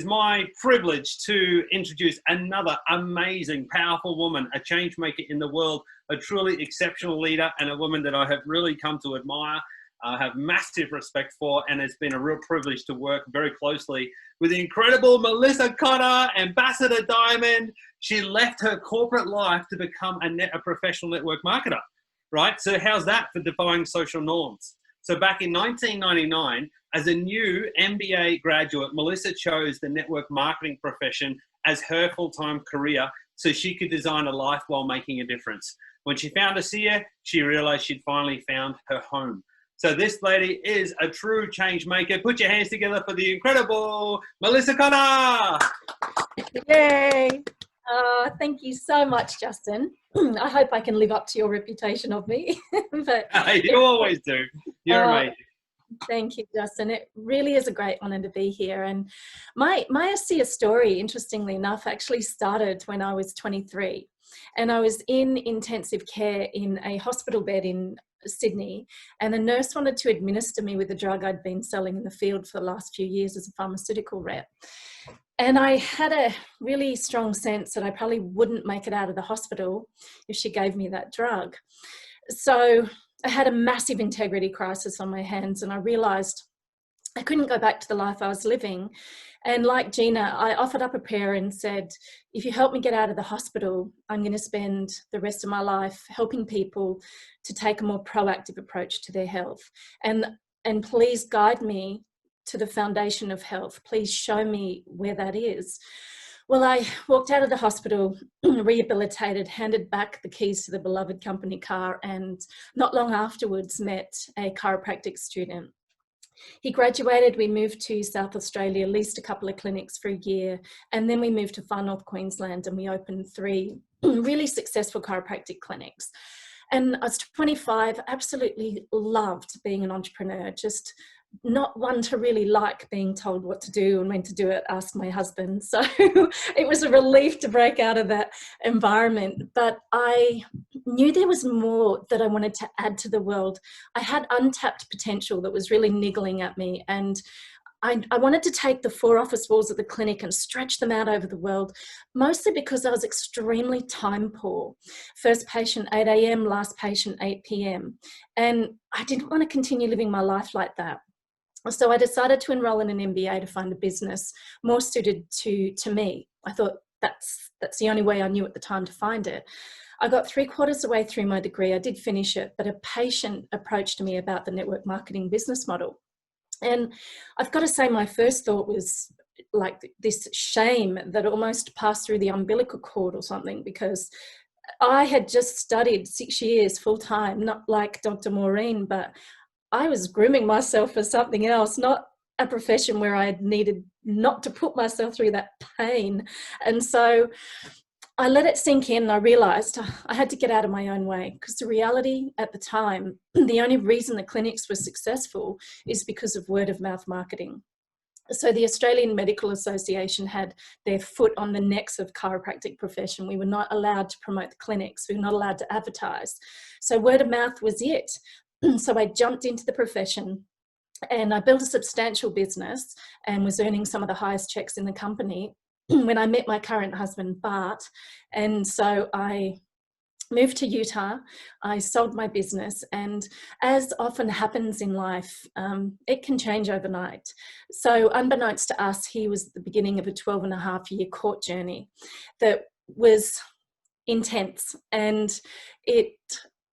It's my privilege to introduce another amazing, powerful woman, a change maker in the world, a truly exceptional leader, and a woman that I have really come to admire, have massive respect for, and it's been a real privilege to work very closely with the incredible Melissa Kotter, Ambassador Diamond. She left her corporate life to become a professional network marketer, right? So how's that for defying social norms? So back in 1999, as a new MBA graduate, Melissa chose the network marketing profession as her full-time career so she could design a life while making a difference. When she found a seer, she realized she'd finally found her home. So this lady is a true change maker. Put your hands together for the incredible Melissa Kotter. Yay. Thank you so much, Justin. I hope I can live up to your reputation of me. But you always do. You're amazing. Thank you, Justin. It really is a great honor to be here. And my ASEA story, interestingly enough, actually started when I was 23. And I was in intensive care in a hospital bed in Sydney, and the nurse wanted to administer me with a drug I'd been selling in the field for the last few years as a pharmaceutical rep. And I had a really strong sense that I probably wouldn't make it out of the hospital if she gave me that drug. So I had a massive integrity crisis on my hands, and I realized I couldn't go back to the life I was living. And like Gina, I offered up a prayer and said, if you help me get out of the hospital, I'm going to spend the rest of my life helping people to take a more proactive approach to their health. And please guide me to the foundation of health. Please show me where that is. Well, I walked out of the hospital, rehabilitated, handed back the keys to the beloved company car, and not long afterwards met a chiropractic student. He graduated, we moved to South Australia, leased a couple of clinics for a year, and then we moved to far north Queensland and we opened 3 really successful chiropractic clinics. And I was 25, absolutely loved being an entrepreneur, just not one to really like being told what to do and when to do it, ask my husband. So it was a relief to break out of that environment. But I knew there was more that I wanted to add to the world. I had untapped potential that was really niggling at me. And I wanted to take the 4 office walls of the clinic and stretch them out over the world, mostly because I was extremely time poor. First patient 8 a.m., last patient 8 p.m. And I didn't want to continue living my life like that. So I decided to enroll in an MBA to find a business more suited to me. I thought that's the only way I knew at the time to find it. I got 3/4 of the way through my degree. I did finish it, but a patient approached me about the network marketing business model. And I've got to say, my first thought was like this shame that almost passed through the umbilical cord or something, because I had just studied 6 years full time, not like Dr. Maureen, but I was grooming myself for something else, not a profession where I needed not to put myself through that pain. And so I let it sink in and I realized I had to get out of my own way, because the reality at the time, the only reason the clinics were successful is because of word of mouth marketing. So the Australian Medical Association had their foot on the necks of chiropractic profession. We were not allowed to promote the clinics. We were not allowed to advertise. So word of mouth was it. So I jumped into the profession and I built a substantial business and was earning some of the highest checks in the company when I met my current husband, Bart. And so I moved to Utah. I sold my business, and as often happens in life, it can change overnight. So unbeknownst to us, he was the beginning of a 12.5-year court journey that was intense, and it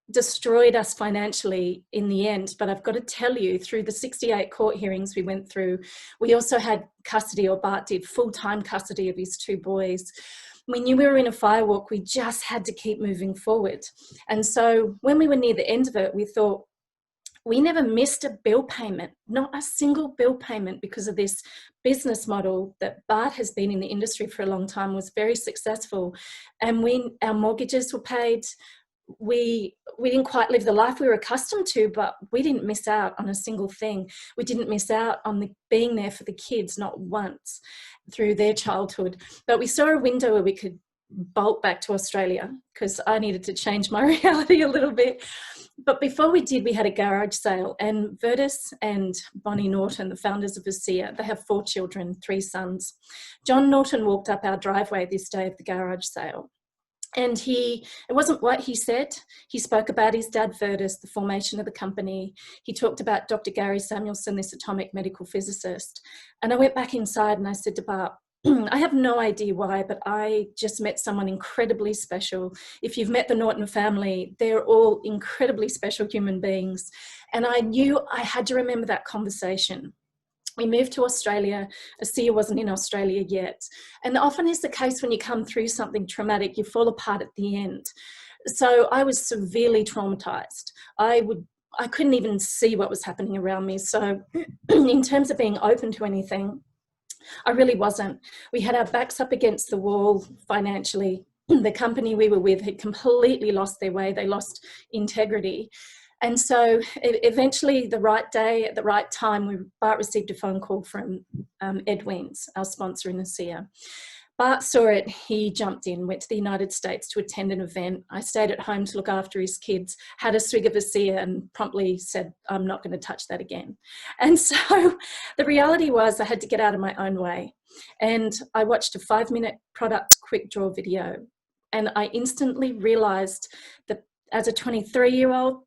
destroyed us financially in the end. But I've got to tell you, through the 68 court hearings we went through, we also had custody, or Bart did, full-time custody of his 2 boys. We knew we were in a firewalk. We just had to keep moving forward. And so when we were near the end of it, we thought, we never missed a bill payment, not a single bill payment, because of this business model that Bart has been in the industry for a long time, was very successful. And our mortgages were paid. We didn't quite live the life we were accustomed to, but we didn't miss out on a single thing. We didn't miss out on being there for the kids, not once, through their childhood. But we saw a window where we could bolt back to Australia, because I needed to change my reality a little bit. But before we did, we had a garage sale, and Vertus and Bonnie Norton, the founders of ASEA, they have 4 children, 3 sons. John Norton walked up our driveway this day of the garage sale. And it wasn't what he said. He spoke about his dad, Vertus, the formation of the company. He talked about Dr. Gary Samuelson, this atomic medical physicist. And I went back inside and I said to Bart, I have no idea why, but I just met someone incredibly special. If you've met the Norton family, they're all incredibly special human beings. And I knew I had to remember that conversation. We moved to Australia. ASEA wasn't in Australia yet. And often is the case when you come through something traumatic, you fall apart at the end. So I was severely traumatized. I couldn't even see what was happening around me. So in terms of being open to anything, I really wasn't. We had our backs up against the wall financially. The company we were with had completely lost their way. They lost integrity. And so eventually, the right day at the right time, Bart received a phone call from Ed Weens, our sponsor in ASEA. Bart saw it, he jumped in, went to the United States to attend an event. I stayed at home to look after his kids, had a swig of ASEA and promptly said, I'm not going to touch that again. And so the reality was I had to get out of my own way. And I watched a 5-minute product quick draw video. And I instantly realized that as a 23-year-old,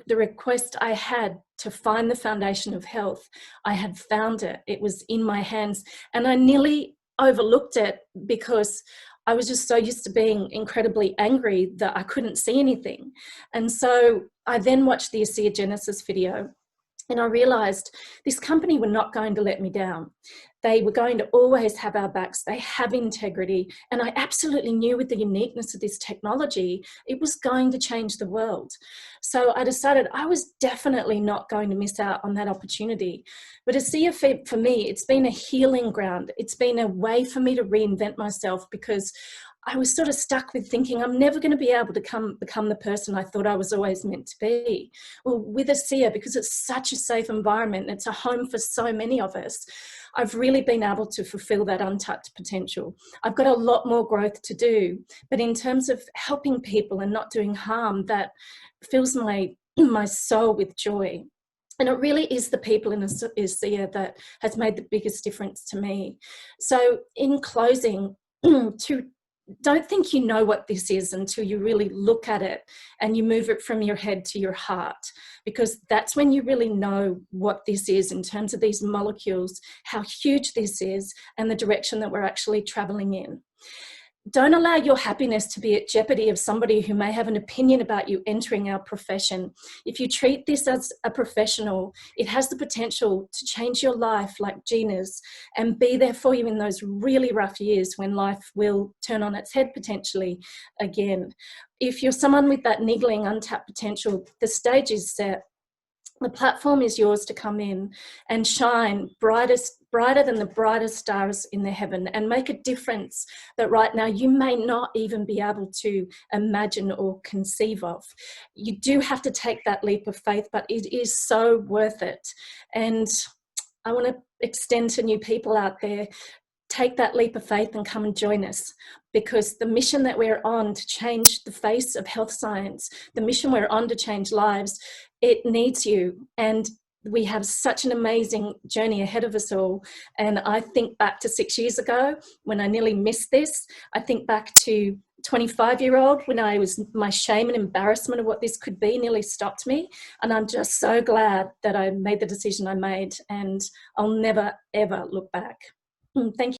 the request I had to find the foundation of health, I had found it. It was in my hands. And I nearly overlooked it because I was just so used to being incredibly angry that I couldn't see anything. And so I then watched the ASEA Genesis video, and I realized this company were not going to let me down. They were going to always have our backs. They have integrity. And I absolutely knew with the uniqueness of this technology, it was going to change the world. So I decided I was definitely not going to miss out on that opportunity. But ASEA, for me, it's been a healing ground. It's been a way for me to reinvent myself, because I was sort of stuck with thinking I'm never going to be able to become the person I thought I was always meant to be. Well, with ASEA, because it's such a safe environment, and it's a home for so many of us, I've really been able to fulfill that untapped potential. I've got a lot more growth to do, but in terms of helping people and not doing harm, that fills my soul with joy. And it really is the people in ASEA that has made the biggest difference to me. So in closing, don't think you know what this is until you really look at it and you move it from your head to your heart, because that's when you really know what this is in terms of these molecules, how huge this is, and the direction that we're actually traveling in. Don't allow your happiness to be at jeopardy of somebody who may have an opinion about you entering our profession. If you treat this as a professional, it has the potential to change your life like Gina's and be there for you in those really rough years when life will turn on its head potentially again. If you're someone with that niggling untapped potential, the stage is set. The platform is yours to come in and shine brighter than the brightest stars in the heaven, and make a difference that right now you may not even be able to imagine or conceive of. You do have to take that leap of faith, but it is so worth it. And I want to extend to new people out there, take that leap of faith and come and join us, because the mission that we're on to change the face of health science, the mission we're on to change lives, it needs you. And we have such an amazing journey ahead of us all. And I think back to 6 years ago when I nearly missed this. I think back to 25-year-old when my shame and embarrassment of what this could be nearly stopped me. And I'm just so glad that I made the decision I made, and I'll never, ever look back. Thank you.